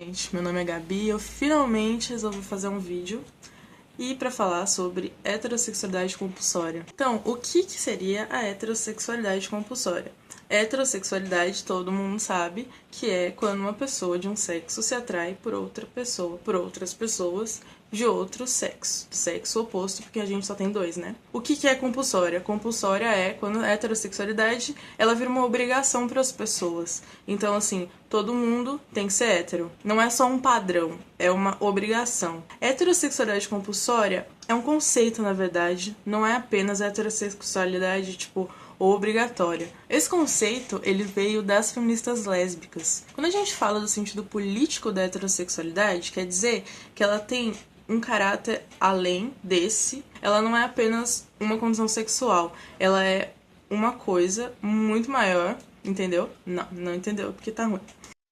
Gente, meu nome é Gabi e eu finalmente resolvi fazer um vídeo para falar sobre heterossexualidade compulsória. Então, o que seria a heterossexualidade compulsória? Heterossexualidade, todo mundo sabe, que é quando uma pessoa de um sexo se atrai por outra pessoa, por outras pessoas de outro sexo, sexo oposto, porque a gente só tem dois, né? O que é compulsória? Compulsória é quando a heterossexualidade, ela vira uma obrigação para as pessoas. Então, assim, todo mundo tem que ser hétero. Não é só um padrão, é uma obrigação. Heterossexualidade compulsória é um conceito, na verdade, não é apenas heterossexualidade, tipo, obrigatória. Esse conceito, ele veio das feministas lésbicas. Quando a gente fala do sentido político da heterossexualidade, quer dizer que ela tem um caráter além desse, ela não é apenas uma condição sexual, ela é uma coisa muito maior, entendeu? Não entendeu porque tá ruim.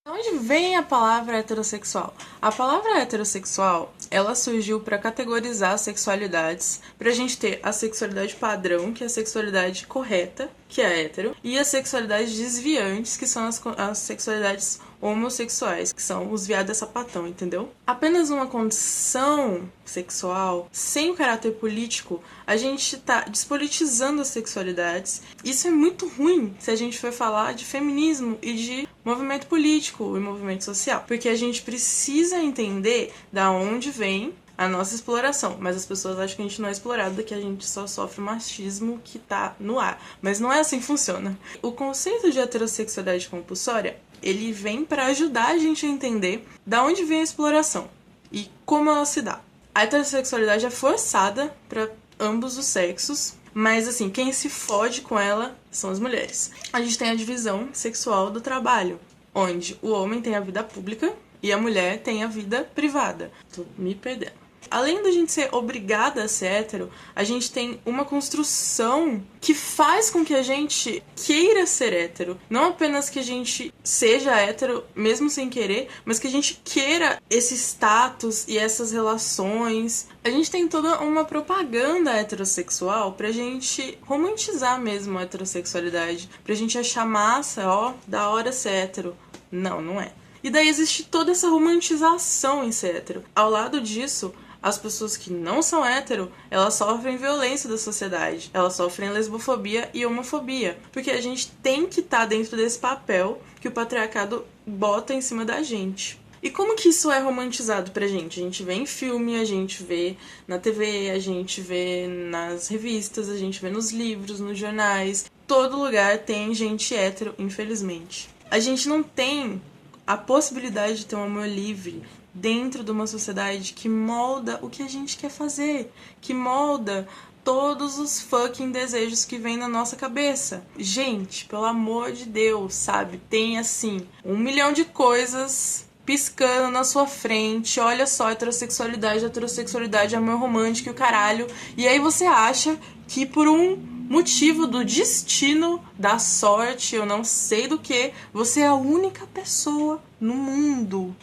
De onde vem a palavra heterossexual? A palavra heterossexual, ela surgiu para categorizar sexualidades, pra gente ter a sexualidade padrão, que é a sexualidade correta, que é a hétero, e as sexualidades desviantes, que são as sexualidades homossexuais, que são os viados sapatão, entendeu? Apenas uma condição sexual, sem o caráter político, a gente tá despolitizando as sexualidades. Isso é muito ruim se a gente for falar de feminismo e de movimento político e movimento social, porque a gente precisa entender da onde vem a nossa exploração, mas as pessoas acham que a gente não é explorado, que a gente só sofre machismo que tá no ar, mas não é assim que funciona. O conceito de heterossexualidade compulsória, ele vem para ajudar a gente a entender da onde vem a exploração e como ela se dá. A heterossexualidade é forçada para ambos os sexos, mas assim, quem se fode com ela são as mulheres. A gente tem a divisão sexual do trabalho, onde o homem tem a vida pública e a mulher tem a vida privada. Tô me perdendo. Além da gente ser obrigada a ser hétero, a gente tem uma construção que faz com que a gente queira ser hétero. Não apenas que a gente seja hétero, mesmo sem querer, mas que a gente queira esse status e essas relações. A gente tem toda uma propaganda heterossexual pra gente romantizar mesmo a heterossexualidade. Pra gente achar massa, ó, da hora ser hétero. Não é. E daí existe toda essa romantização em ser hétero. Ao lado disso, as pessoas que não são hétero, elas sofrem violência da sociedade. Elas sofrem lesbofobia e homofobia. Porque a gente tem que estar dentro desse papel que o patriarcado bota em cima da gente. E como que isso é romantizado pra gente? A gente vê em filme, a gente vê na TV, a gente vê nas revistas, a gente vê nos livros, nos jornais. Todo lugar tem gente hétero, infelizmente. A gente não tem a possibilidade de ter um amor livre dentro de uma sociedade que molda o que a gente quer fazer, que molda todos os fucking desejos que vem na nossa cabeça. Gente, pelo amor de Deus, sabe? Tem, assim, 1 milhão de coisas piscando na sua frente. Olha só, heterossexualidade, amor romântico e o caralho. E aí você acha que por um motivo do destino, da sorte, eu não sei do que, você é a única pessoa no mundo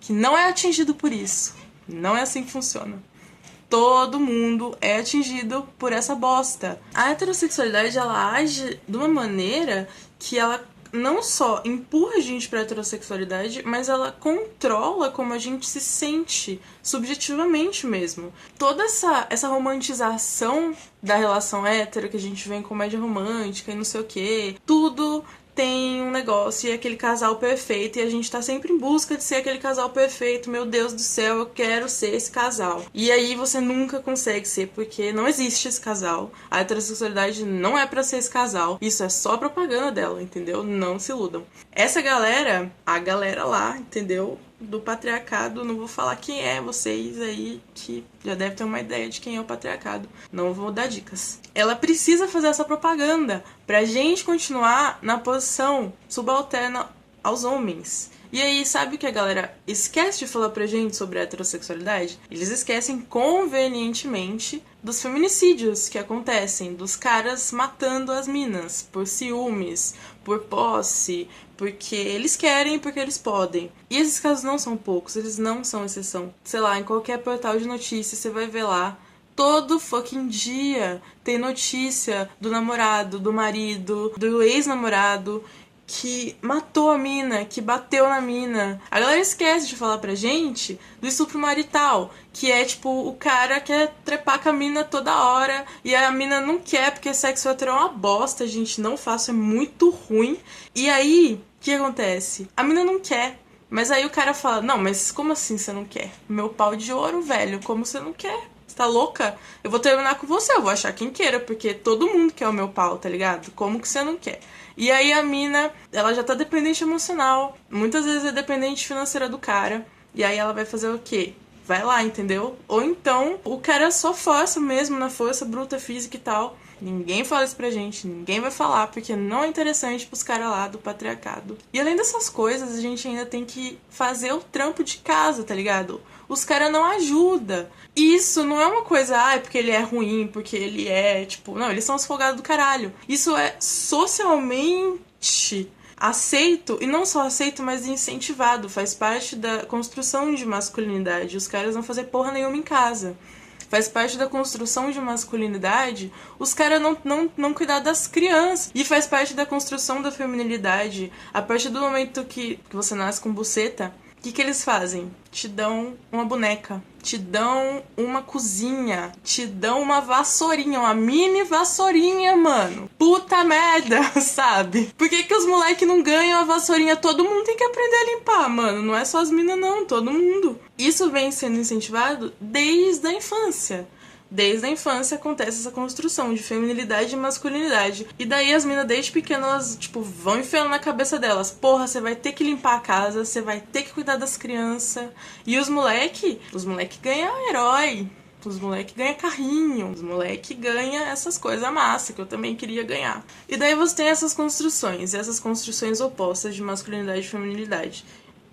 que não é atingido por isso. Não é assim que funciona. Todo mundo é atingido por essa bosta. A heterossexualidade, ela age de uma maneira que ela não só empurra a gente pra heterossexualidade, mas ela controla como a gente se sente, subjetivamente mesmo. Toda essa romantização da relação hétero que a gente vê em comédia romântica e não sei o quê, tudo tem um negócio e é aquele casal perfeito e a gente tá sempre em busca de ser aquele casal perfeito. Meu Deus do céu, eu quero ser esse casal. E aí você nunca consegue ser porque não existe esse casal. A heterossexualidade não é pra ser esse casal. Isso é só propaganda dela, entendeu? Não se iludam. Essa galera, a galera lá, entendeu? Do patriarcado, não vou falar quem é, vocês aí que já devem ter uma ideia de quem é o patriarcado, não vou dar dicas. Ela precisa fazer essa propaganda pra gente continuar na posição subalterna aos homens. E aí, sabe o que a galera esquece de falar pra gente sobre a heterossexualidade? Eles esquecem convenientemente dos feminicídios que acontecem, dos caras matando as minas por ciúmes, por posse, porque eles querem e porque eles podem. E esses casos não são poucos, eles não são exceção. Sei lá, em qualquer portal de notícias você vai ver lá, todo fucking dia tem notícia do namorado, do marido, do ex-namorado que matou a mina, que bateu na mina. A galera esquece de falar pra gente do estupro marital, que é tipo, o cara quer trepar com a mina toda hora e a mina não quer porque sexo hétero é uma bosta, gente, não faço, é muito ruim. E aí, o que acontece? A mina não quer. Mas aí o cara fala, não, mas como assim você não quer? Meu pau de ouro, velho, como você não quer? Você tá louca? Eu vou terminar com você, eu vou achar quem queira, porque todo mundo quer o meu pau, tá ligado? Como que você não quer? E aí a mina, ela já tá dependente emocional, muitas vezes é dependente financeira do cara, e aí ela vai fazer o quê? Vai lá, entendeu? Ou então o cara só força mesmo, na força bruta física e tal. Ninguém fala isso pra gente, ninguém vai falar, porque não é interessante pros caras lá do patriarcado. E além dessas coisas, a gente ainda tem que fazer o trampo de casa, tá ligado? Os caras não ajudam. Isso não é uma coisa, porque ele é ruim, porque ele é, tipo... Não, eles são os folgados do caralho. Isso é socialmente aceito, e não só aceito, mas incentivado. Faz parte da construção de masculinidade. Os caras não fazer porra nenhuma em casa. Faz parte da construção de masculinidade os caras não cuidar das crianças. E faz parte da construção da feminilidade. A partir do momento que você nasce com buceta, o que eles fazem? Te dão uma boneca, te dão uma cozinha, te dão uma vassourinha, uma mini vassourinha, mano. Puta merda, sabe? Por que os moleques não ganham a vassourinha? Todo mundo tem que aprender a limpar, mano. Não é só as minas, não, todo mundo. Isso vem sendo incentivado desde a infância. Desde a infância acontece essa construção de feminilidade e masculinidade. E daí as minas desde pequenas, elas, tipo, vão enfiando na cabeça delas. Porra, você vai ter que limpar a casa, você vai ter que cuidar das crianças. E os moleque ganham herói. Os moleque ganham carrinho. Os moleque ganham essas coisas massa que eu também queria ganhar. E daí você tem essas construções opostas de masculinidade e feminilidade.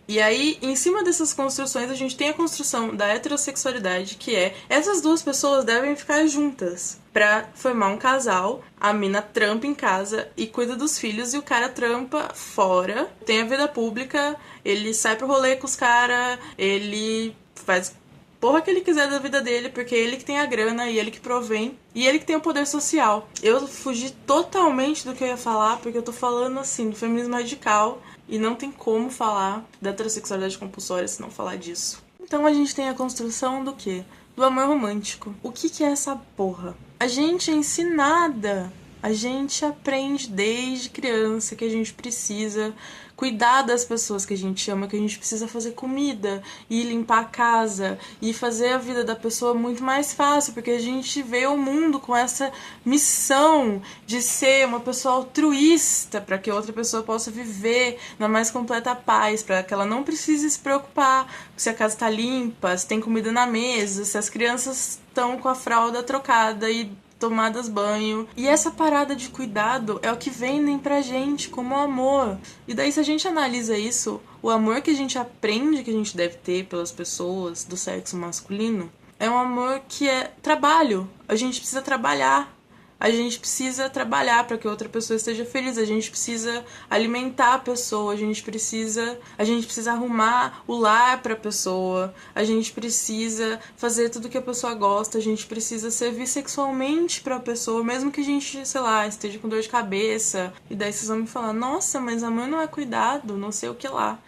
E aí, em cima dessas construções, a gente tem a construção da heterossexualidade, que é essas duas pessoas devem ficar juntas pra formar um casal. A mina trampa em casa e cuida dos filhos, e o cara trampa fora, tem a vida pública, ele sai pro rolê com os caras, ele faz porra que ele quiser da vida dele, porque é ele que tem a grana e ele que provém, e ele que tem o poder social. Eu fugi totalmente do que eu ia falar, porque eu tô falando assim do feminismo radical, e não tem como falar da heterossexualidade compulsória se não falar disso. Então a gente tem a construção do quê? Do amor romântico. O que é essa porra? A gente é ensinada, a gente aprende desde criança que a gente precisa cuidar das pessoas que a gente ama, que a gente precisa fazer comida e limpar a casa e fazer a vida da pessoa muito mais fácil, porque a gente vê o mundo com essa missão de ser uma pessoa altruísta para que outra pessoa possa viver na mais completa paz, para que ela não precise se preocupar se a casa está limpa, se tem comida na mesa, se as crianças estão com a fralda trocada e tomadas banho. E essa parada de cuidado é o que vendem pra gente como amor. E daí, se a gente analisa isso, o amor que a gente aprende que a gente deve ter pelas pessoas do sexo masculino é um amor que é trabalho. A gente precisa trabalhar. A gente precisa trabalhar para que outra pessoa esteja feliz, a gente precisa alimentar a pessoa, a gente precisa arrumar o lar para a pessoa, a gente precisa fazer tudo que a pessoa gosta, a gente precisa servir sexualmente para a pessoa, mesmo que a gente, sei lá, esteja com dor de cabeça. E daí vocês vão me falar, nossa, mas amor não é cuidado, não sei o que lá.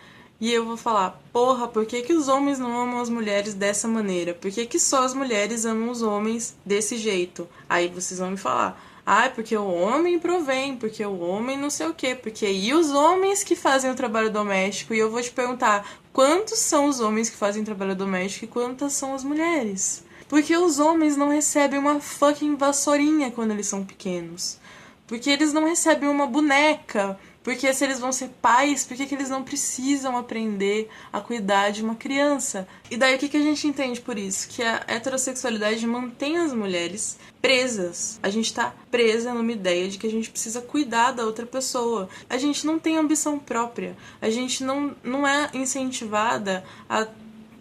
E eu vou falar, porra, por que os homens não amam as mulheres dessa maneira? Por que só as mulheres amam os homens desse jeito? Aí vocês vão me falar, porque o homem provém, porque o homem não sei o quê, porque e os homens que fazem o trabalho doméstico? E eu vou te perguntar, quantos são os homens que fazem trabalho doméstico e quantas são as mulheres? Porque os homens não recebem uma fucking vassourinha quando eles são pequenos. Porque eles não recebem uma boneca. Porque se eles vão ser pais, por que eles não precisam aprender a cuidar de uma criança? E daí o que a gente entende por isso? Que a heterossexualidade mantém as mulheres presas. A gente tá presa numa ideia de que a gente precisa cuidar da outra pessoa. A gente não tem ambição própria. A gente não é incentivada a,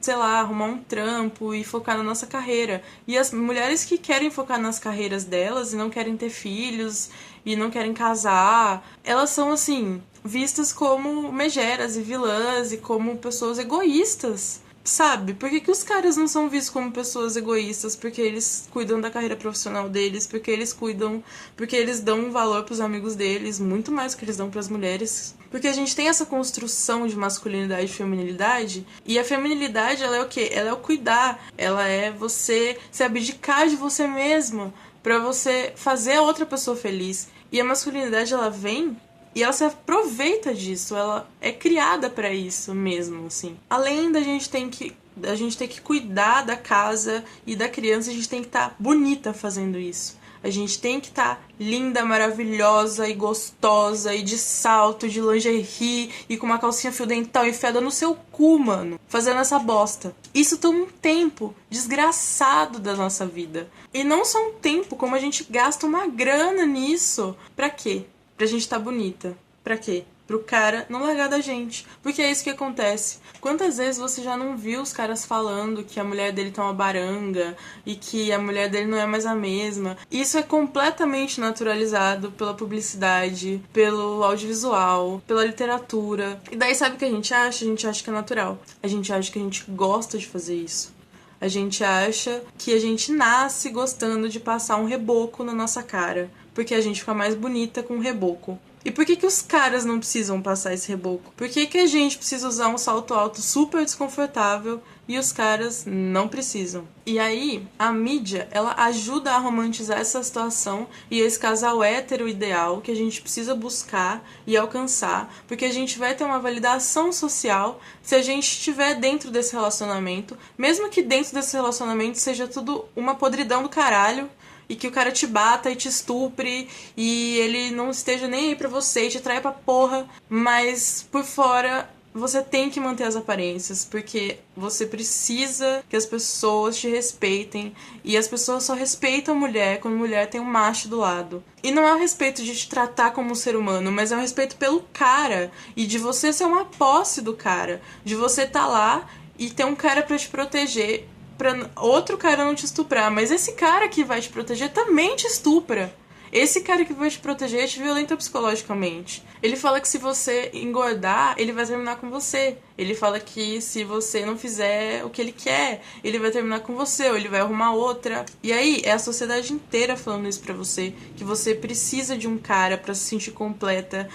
sei lá, arrumar um trampo e focar na nossa carreira. E as mulheres que querem focar nas carreiras delas e não querem ter filhos e não querem casar, elas são, assim, vistas como megeras e vilãs e como pessoas egoístas. Sabe? Por que os caras não são vistos como pessoas egoístas? Porque eles cuidam da carreira profissional deles, porque eles dão um valor pros amigos deles, muito mais do que eles dão pras mulheres. Porque a gente tem essa construção de masculinidade e feminilidade, e a feminilidade, ela é o quê? Ela é o cuidar, ela é você se abdicar de você mesma pra você fazer a outra pessoa feliz. E a masculinidade, ela vem e ela se aproveita disso, ela é criada pra isso mesmo, assim. Além da gente ter que cuidar da casa e da criança, a gente tem que estar bonita fazendo isso. A gente tem que estar linda, maravilhosa e gostosa e de salto, de lingerie e com uma calcinha fio dental enfiada no seu cu, mano. Fazendo essa bosta. Isso toma um tempo desgraçado da nossa vida. E não só um tempo, como a gente gasta uma grana nisso. Pra quê? Pra gente estar bonita. Pra quê? Pro cara não largar da gente. Porque é isso que acontece. Quantas vezes você já não viu os caras falando que a mulher dele tá uma baranga e que a mulher dele não é mais a mesma? Isso é completamente naturalizado pela publicidade, pelo audiovisual, pela literatura. E daí sabe o que a gente acha? A gente acha que é natural. A gente acha que a gente gosta de fazer isso. A gente acha que a gente nasce gostando de passar um reboco na nossa cara, porque a gente fica mais bonita com um reboco. E por que os caras não precisam passar esse reboco? Por que a gente precisa usar um salto alto super desconfortável e os caras não precisam? E aí, a mídia, ela ajuda a romantizar essa situação e esse casal hétero ideal que a gente precisa buscar e alcançar, porque a gente vai ter uma validação social se a gente estiver dentro desse relacionamento, mesmo que dentro desse relacionamento seja tudo uma podridão do caralho, e que o cara te bata e te estupre e ele não esteja nem aí pra você e te traia pra porra, mas por fora você tem que manter as aparências, porque você precisa que as pessoas te respeitem, e as pessoas só respeitam a mulher quando a mulher tem um macho do lado. E não é o respeito de te tratar como um ser humano, mas é um respeito pelo cara, e de você ser uma posse do cara, de você tá lá e ter um cara pra te proteger, pra outro cara não te estuprar, mas esse cara que vai te proteger também te estupra. Esse cara que vai te proteger te violenta psicologicamente. Ele fala que se você engordar, ele vai terminar com você. Ele fala que se você não fizer o que ele quer, ele vai terminar com você, ou ele vai arrumar outra. E aí, é a sociedade inteira falando isso pra você, que você precisa de um cara pra se sentir completa,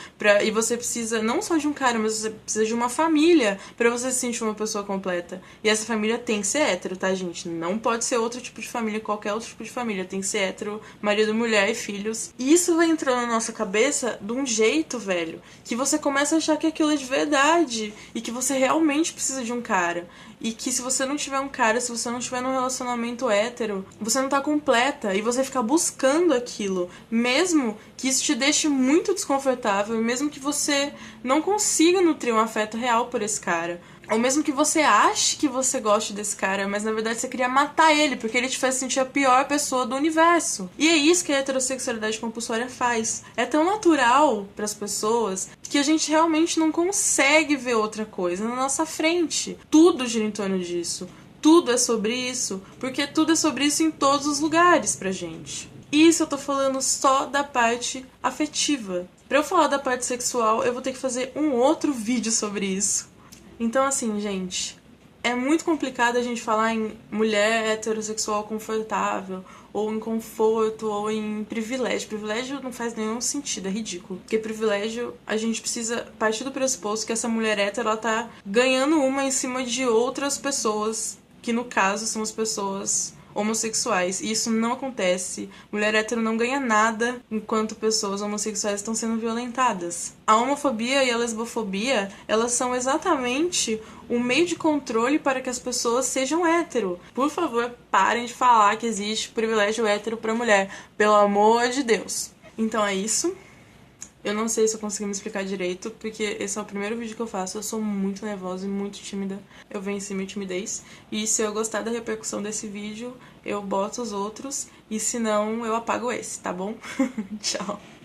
e você precisa não só de um cara, mas você precisa de uma família pra você se sentir uma pessoa completa. E essa família tem que ser hétero, tá, gente? Não pode ser outro tipo de família, qualquer outro tipo de família. Tem que ser hétero, marido, mulher e filhos. E isso vai entrando na nossa cabeça de um jeito, velho, que você começa a achar que aquilo é de verdade e que você realmente precisa de um cara. E que se você não tiver um cara, se você não tiver num relacionamento hétero, você não tá completa e você fica buscando aquilo, mesmo que isso te deixe muito desconfortável, mesmo que você não consiga nutrir um afeto real por esse cara. Ou mesmo que você ache que você goste desse cara, mas na verdade você queria matar ele, porque ele te faz sentir a pior pessoa do universo. E é isso que a heterossexualidade compulsória faz. É tão natural para as pessoas que a gente realmente não consegue ver outra coisa na nossa frente. Tudo gira em torno disso. Tudo é sobre isso, porque tudo é sobre isso em todos os lugares pra gente. E isso eu tô falando só da parte afetiva. Pra eu falar da parte sexual, eu vou ter que fazer um outro vídeo sobre isso. Então, assim, gente, é muito complicado a gente falar em mulher heterossexual confortável, ou em conforto, ou em privilégio. Privilégio não faz nenhum sentido, é ridículo. Porque privilégio, a gente precisa partir do pressuposto que essa mulher hétero, ela tá ganhando uma em cima de outras pessoas, que no caso são as pessoas homossexuais. E isso não acontece. Mulher hétero não ganha nada enquanto pessoas homossexuais estão sendo violentadas. A homofobia e a lesbofobia, elas são exatamente um meio de controle para que as pessoas sejam hétero. Por favor, parem de falar que existe privilégio hétero para mulher. Pelo amor de Deus. Então é isso. Eu não sei se eu consegui me explicar direito, porque esse é o primeiro vídeo que eu faço. Eu sou muito nervosa e muito tímida. Eu venci minha timidez. E se eu gostar da repercussão desse vídeo, eu boto os outros. E se não, eu apago esse, tá bom? Tchau.